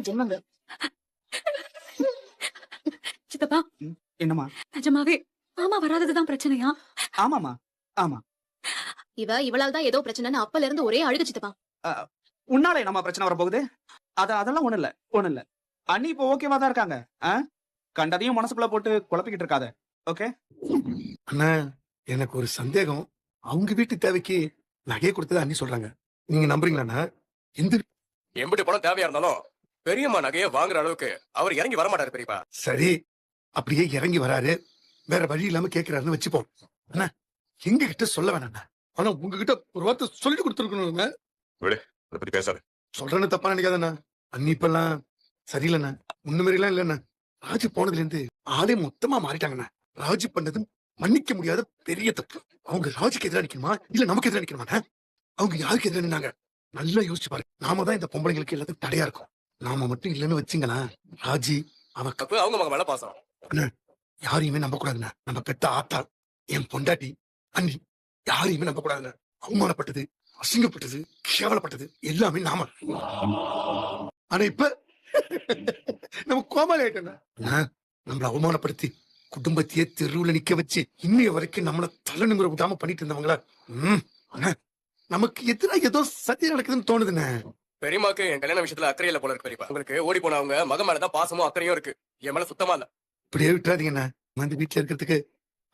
ஜென்மங்க. சித்தப்பா என்னம்மா? நிஜமாவே மாமா வராததுதான் பிரச்சனையா? ஆமாமா, ஆமா. இவளால் தான் ஏதோ பிரச்சனைன்னு அப்பல இருந்து ஒரே அழுகு சித்தப்பா. உன்னால என்னம்மா பிரச்சனை வரப்போகுது? அதெல்லாம் ஒண்ணு இல்ல. அண்ணி இப்போ ஓகேவா தான் இருக்காங்க. கண்டதையும் மனசுக்குள்ள போட்டு குழப்பிக்கிட்டு இருக்காத. ஓகே அண்ணா, எனக்கு ஒரு சந்தேகம். அவங்க வீட்டு தேவைக்கு நகையை கொடுத்ததா அண்ணி சொல்றாங்க. நீங்க நம்புறீங்களா? எம்பிட்டு பணம் தேவையா இருந்தாலும் பெரியம்மா நகையை வாங்குற அளவுக்கு அவர் இறங்கி வரமாட்டாரு பெரியப்பா. சரி, அப்படியே இறங்கி வராரு, வேற வழி இல்லாம கேக்குறாருன்னு வச்சுப்போம். அண்ணா, எங்க கிட்ட சொல்ல வேணாண்ணா. ஆனா உங்ககிட்ட ஒரு வார்த்தை சொல்லிட்டு கொடுத்துருக்கணுங்க. விடு, அதை பத்தி பேசாது. சொல்றேன்னு தப்பா நினைக்காதண்ணா. அண்ணி இப்பெல்லாம் சரியில்லைண்ணா. முன்ன மாதிரி எல்லாம் இல்லண்ணா. ராஜு போனதுல இருந்து ஆளே மொத்தமா மாறிட்டாங்கண்ணா. ராஜு பண்ணது மன்னிக்க முடியாத பெரிய தப்பு. அவங்க ராஜுக்கு எதிராக நிக்கணுமா இல்ல நமக்கு எதிராக நிக்கணுமா? அவங்க யாருக்கு எதிராக நின்னாங்க? நல்லா யோசிச்சு பாரு. நாம தான் இந்த பொம்பளைங்களுக்கு எல்லாத்துக்கும் தடையா இருக்கும். நாம மட்டும் இல்லைன்னு வச்சுங்களா, ராஜி அவன் அவங்க மக மேல பாசம். யாரையுமே நம்ப கூடாதுண்ணா. நம்ம பெத்த ஆத்தா, என் பொண்டாட்டி, அண்ணி யாரையுமே நம்ப கூடாதுண்ணா. அவமானப்பட்டது, அசிங்கப்பட்டது, கேவலப்பட்டது எல்லாமே நாம. ஆனா இப்ப நம்ம கோமாளி ஆயிட்டோம். நம்மள அவமானப்படுத்தி குடும்பத்தையே தெருவுல நிக்க வச்சு இன்னைய வரைக்கும் நம்மள தலை நிமிர விடாம பண்ணிட்டு இருந்தவங்கள நமக்கு எதிராக ஏதோ சத்தியம் நடக்குதுன்னு தோணுதுண்ணே. பெரியமாக்கு என் கல்யாண விஷயத்துல அக்கறை இல்ல போல இருக்கு பெரியப்பா. உங்களுக்கு ஓடி போனவங்க மக மேலதான் பாசமும் அக்கறையும் இருக்கு. என் மேல சுத்தமா இல்ல. இப்படியே விட்டுறாதீங்கண்ணா. வந்து வீட்டுல இருக்கிறதுக்கு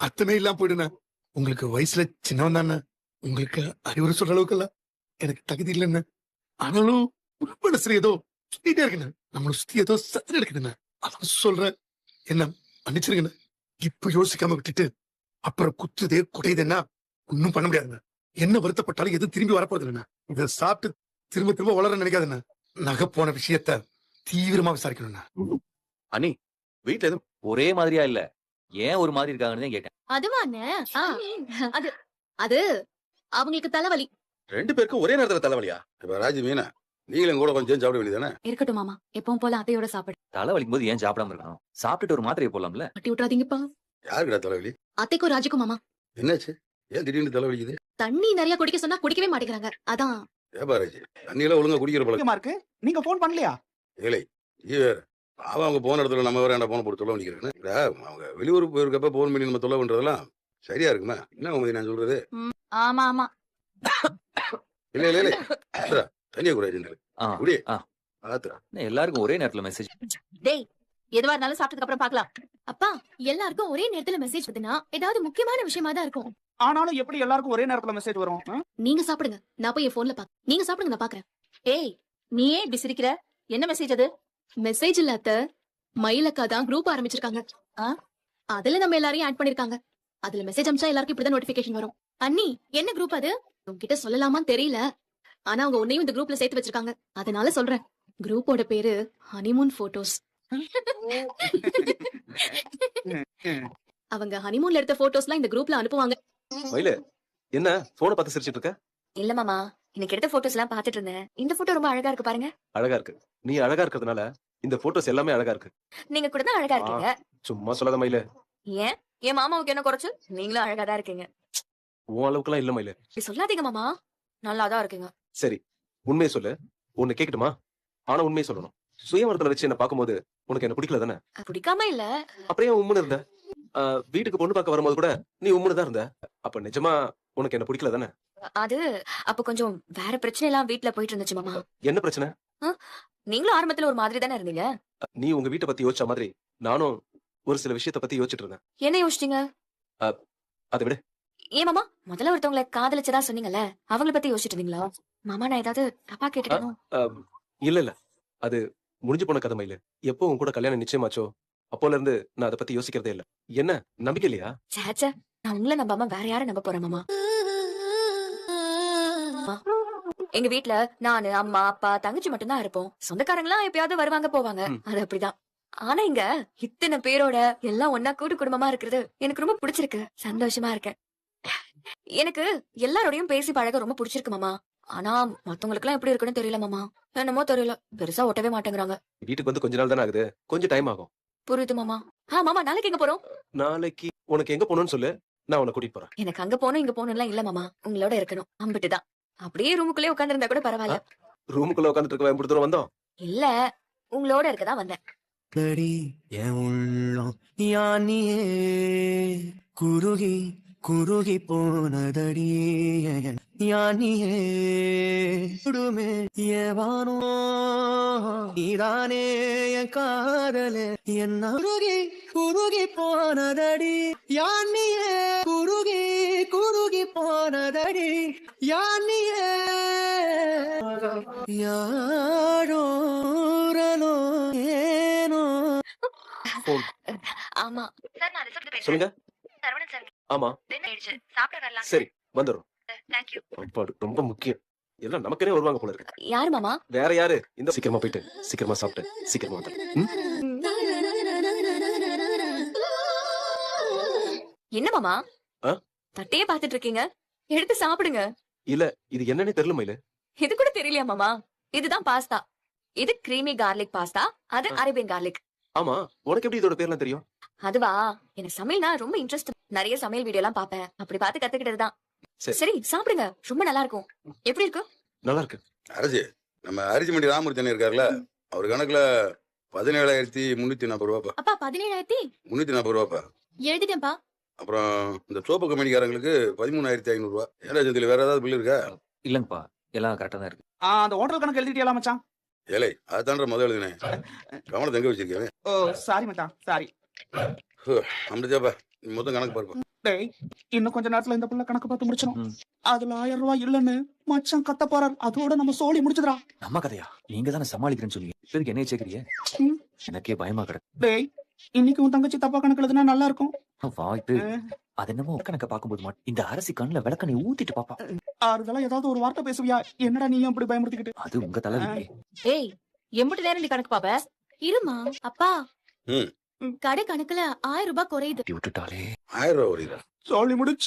அர்த்தமே இல்லாம போயிடுண்ணா. உங்களுக்கு வயசுல சின்னவன் தானே. உங்களுக்கு அறிவுரை சொல்ற அளவுக்கு எல்லாம் எனக்கு தகுதி இல்லைன்னு. ஆனாலும் மனசுல ஏதோ சுத்திட்டே இருக்குண்ணா. நம்மள சுத்தி ஏதோ சத்திரம் இருக்குதுண்ணா. அதான் சொல்றேன், என்ன மன்னிச்சிருங்கண்ணா. இப்ப யோசிக்காம விட்டுட்டு அப்புறம் குத்துதே குடையுதுன்னா ஒன்னும் பண்ண முடியாதுண்ணா. என்ன வருத்தப்பட்டாலும் எதுவும் திரும்பி வரப்போறது இல்லைண்ணா. இதை சாப்பிட்டு திரும்ப திரும்ப வளர நினைக்காதுண்ணா. நகை போன விஷயத்த தீவிரமா விசாரிக்கணும்ண்ணா. அண்ணி, வீட்டுல எதுவும் ஒரே மாதிரியா இல்ல, ஏன் ஒரு மாதிரி இருக்காங்கன்னு கேட்டேன். அதுவானே அது அது அவங்களுக்கு தலைவலி. 2 பேருக்கும் ஒரே நேரத்துல தலைவலியா? இப்ப ராஜி மீனா நீங்களும் கூட கொஞ்சம் சாப்பிட வேண்டியதானே? இருக்கட்டும் மாமா, எப்பவும் போல அத்தையோட சாப்பிடு. தலை வலிக்கும் போது ஏன் சாப்பிடாம இருக்கணும்? சாப்பிட்டுட்டு ஒரு மாத்திரையை போடலாம்ல. கட்டி விட்டுறாதீங்கப்பா. யாருக்குடா தலைவலி? அத்தைக்கும் ராஜுக்கும் மாமா. என்னாச்சு? ஏன் திடீர்னு தலைவலிக்குது? தண்ணி நிறைய குடிக்க சொன்னா குடிக்கவே மாட்டேங்கிறாங்க. அதான். ஏப்பா ராஜி, தண்ணியெல்லாம் ஒழுங்கா குடிக்கிற பழக்கம் இருக்கு. நீங்க போன் பண்ணலையா? ஏலே, அவங்க போன இடத்துல நம்ம வேற என்ன போன போட்டு தொலை பண்ணிக்கிறேன். அவங்க வெளியூர் போயிருக்கப்ப போன் பண்ணி நம்ம தொலை பண்றதெல்லாம் சரியா இருக்குமா? என்ன உங்க நான் சொல்றது? ஆமா ஆமா. இல்ல தனியா கூடாது. எல்லாருக்கும் ஒரே நேரத்துல மெசேஜ். டேய், எதுவா இருந்தாலும் சாப்பிட்டதுக்கு அப்புறம் பாக்கலாம். அப்பா, எல்லாருக்கும் ஒரே நேரத்துல மெசேஜ் வருதுன்னா ஏதாவது முக்கியமான விஷயமா தான் இருக்கும். ஆனாலும் எப்படி எல்லாருக்கும் ஒரே நேரத்துல மெசேஜ் வரும்? நீங்க சாப்பிடுங்க, நான் போய் என் போன்ல பாக்க. நீங்க சாப்பிடுங்க, நான் பாக்குறேன். ஏய், நீ ஏன் இப்படி சிரிக்கிற? என்ன மெசேஜ் அது? மெசேஜ் இல்ல அத்தை, மயிலக்கா தான் குரூப் ஆரம்பிச்சிருக்காங்க. அதுல நம்ம எல்லாரையும் ஆட் பண்ணிருக்காங்க. அதுல மெசேஜ் அனுப்பிச்சா எல்லாருக்கும் இப்படிதான் நோட்டிபிகேஷன் வரும். அண்ணி, என்ன குரூப் அது? உங்ககிட்ட சொல்லலாமான்னு தெரியல, ஆனா அவங்க உன்னையும் இந்த குரூப்ல சேர்த்து வச்சிருக்காங்க. அதனால சொல்றேன். குரூப்போட பேரு ஹனிமூன் போட்டோஸ். அவங்க ஹனிமூன்ல எடுத்த போட்டோஸ்லாம் இந்த குரூப்ல அனுப்புவாங்க. மயில, என்ன போனை பார்த்து சிரிச்சிட்டு இருக்க? இல்ல மாமா, இன்னைக்கு எடுத்த போட்டோஸ் எல்லாம் பாத்துட்டு இருந்தேன். இந்த போட்டோ ரொம்ப அழகா இருக்கு பாருங்க. அழகா இருக்கு. நீ அழகா இருக்கிறதுனால இந்த போட்டோஸ் எல்லாமே அழகா இருக்கு. நீங்க கூட தான் அழகா இருக்கீங்க. சும்மா சொல்லாத மயில. ஏன் என் மாமாவுக்கு என்ன குறைச்சு? நீங்களும் அழகா தான் இருக்கீங்க. உன் அளவுக்கு எல்லாம் இல்ல மயில. இப்படி சொல்லாதீங்க மாமா, நல்லாதான் இருக்கீங்க. சரி, உண்மையை சொல்லு. ஒண்ணு கேக்கட்டுமா? ஆனா உண்மையை சொல்லணும். சுயமரத்துல வச்சு என்ன பாக்கும்போது உனக்கு என்ன பிடிக்கல தானே? பிடிக்காம இல்ல. அப்படியே உம்முன்னு இருந்த. வீட்டுக்கு பொண்ணு பார்க்க வரும்போது கூட நீ உம்முன்னு தான் இருந்த. அப்ப நிஜமா உனக்கு என்ன பிடிக்கல தானே? அது அப்ப கொஞ்சம் வேற பிரச்சனை எல்லாம் வீட்டுல போயிட்டு இருந்துச்சு மாமா. என்ன பிரச்சனை? நீங்களும் ஆரம்பத்துல ஒரு மாதிரி தானே இருந்தீங்க. நீ உங்க வீட்டை பத்தி யோசிச்ச மாதிரி நானும் ஒரு சில விஷயத்த பத்தி யோசிச்சுட்டு இருந்தேன். என்ன யோசிச்சீங்க? அதை விட. ஏன் மாமா, முதல்ல ஒருத்தவங்களை காதலிச்சதா சொன்னீங்கல்ல, அவங்களை பத்தி யோசிச்சுட்டு இருந்தீங்களா? மாமா, நான் ஏதாவது தப்பா கேட்டுட்டேனோ? இல்ல, அது முடிஞ்சு போன கதை மயில. எப்போ உன் கூட கல்யாணம் நிச்சயமாச்சோ அப்போல இருந்து நான் அதை பத்தி யோசிக்கிறதே இல்ல. என்ன நம்பிக்கை இல்லையா? சேச்சே, நான் உங்களை நம்பாம வேற யாரும் நம்ப போறேன் மாமா. எங்க வீட்டுல நானு, அம்மா, அப்பா, தங்கச்சி மட்டும் தான் இருப்போம். சொந்தக்காரங்களாம் எப்பயாவது வருவாங்க போவாங்க. அது அப்படிதான். ஆனா இங்க இத்தனை பேரோட எல்லாம் ஒன்னா கூட்டு குடும்பமா இருக்கிறது எனக்கு ரொம்ப பிடிச்சிருக்கு. சந்தோஷமா இருக்கேன். எனக்கு எல்லாரோடையும் பேசி பழக ரொம்ப பிடிச்சிருக்கு மாமா. ஆனா மத்தவங்களுக்கு எல்லாம் எப்படி இருக்குன்னு தெரியல மாமா. என்னமோ தெரியல, பெருசா ஒட்டவே மாட்டேங்கிறாங்க. வீட்டுக்கு வந்து கொஞ்ச நாள் தானே ஆகுது, கொஞ்சம் டைம் ஆகும். புரியுது மாமா. மாமா, நாளைக்கு எங்க போறோம்? நாளைக்கு உனக்கு எங்க போகணும்னு சொல்லு, நான் உன்னை கூட்டிட்டு போறேன். எனக்கு அங்க போகணும் இங்க போகணும்லாம் இல்ல மாமா, உங்களோட இருக்கணும். அம்பிட்டுதான். அப்படியே ரூமுக்குள்ளே உட்கார்ந்து இருந்தா கூட பரவாயில்ல. ரூமுக்குள்ள உட்காந்துட்டு இருக்க எப்படி தூரம் வந்தோம்? இல்ல உங்களோட இருக்கதான் வந்தேன். தடி என் உள்ளம் யானியே குருகி குருகி போனதடி யானியே குடுமே ஏவானோ நீதானே என் காதலே என்ன குருகி குருகி போனதடி யானியே குருகி குருகி போனதடி யானியே யாரோரலோ ஏனோ. ஆமா சார், நான் ரிசப்ஷன் பேசுறேன். சொல்லுங்க. சரவணன் சார் ஆமா டின்னர் ஆயிடுச்சு, சாப்பிட வரலாம். சரி வந்துடும். Thank you. ரொம்ப முக்கியம். எல்லாம் நமக்கே வருவாங்க போல இருக்கு. யாரு மாமா? வேற யாரு? இந்த சீக்கிரமா போயிட்டு சீக்கிரமா சாப்பிட்டு சீக்கிரமா வந்துடு. என்ன மாமா ஆ? தட்டையே பாத்துட்டு இருக்கீங்க, எடுத்து சாப்பிடுங்க. இல்ல இது என்னன்னு தெரியல மயில. இது கூட தெரியலையா மாமா? இதுதான் பாஸ்தா. இது கிரீமி கார்லிக் பாஸ்தா, அது அரேபியன் கார்லிக். ஆமா உனக்கு எப்படி இதோட பேர்லாம் தெரியும்? அதுவா, எனக்கு சமையல்னா ரொம்ப இன்ட்ரெஸ்ட். நிறைய சமையல் வீடியோ எல்லாம் பாப்பேன். அப்படி பார்த்து கத்துக்கிட்டதுதான். சரி. சரி சாப்பிடுங்க, ரொம்ப நல்லா இருக்கும். எப்படி இருக்கு? நல்லா இருக்கு. அரசு நம்ம அரிசிமண்டி ராமூர்த்தி இருக்காருல்ல, அவர் கணக்குல 17,340 ரூபாப்பா. அப்பா 17,000 340 ரூபாப்பா. எழுதிட்டேன்ப்பா. அப்புறம் இந்த சோப்பு கம்பெனிக்காரங்களுக்கு 13,500 ரூபா. ஏன்னா இதுல வேற ஏதாவது பில் இருக்கா? இல்லங்கப்பா எல்லாம் கரெக்டா தான் இருக்கு. அந்த ஹோட்டல் கணக்கு எழுதிட்டியா மச்சான்? ஏலை அதுதான்ற முதல் எழுதினேன். கவனத்தை எங்க வச்சிருக்கேன்? ஓ சாரி மச்சான், சாரி. அமிர்தாப்பா நீ மொத்தம் கணக்கு பாருப்பா. டேய், இன்னும் கொஞ்ச நேரத்துல இந்த புள்ள கணக்கு பார்த்து முடிச்சிடும். ம். அதுல 1000 ரூபாய் இல்லன்னு மச்சான் கத்த போறார். அதோட நம்ம சோழி முடிச்சதுடா. நம்ம கதையா? நீங்க தானே சமாளிக்கிறேன்னு சொல்லி இப்போதைக்கு என்னைய சேர்க்கறியே? ம். எனக்கே பயமா கிடக்கு. டேய், இன்னைக்கு உன் தங்கச்சி தப்பா கணக்கு எழுதுனா நல்லா இருக்கும். வாய்ப்பு. அது என்னமோ கணக்க பாக்கும்போது மட்டும் இந்த அரசி கண்ணுல விளக்கணை ஊத்திட்டு பாப்பா. ஆறுதலா ஏதாவது ஒரு வார்த்தை பேசுவியா? என்னடா நீ அப்படி பயமுறுத்திக்கிட்டு? அது உங்க தலைவிதி. ஏய், எம்புட்டு நேரம் நீ கணக்கு பாப்ப? இருமா அப்பா. ம். கடை கணக்குல 1000 ரூபாய் குறையுது. விட்டுட்டாலே 1000 ரூபா வருதா? சோழி முடிச்சு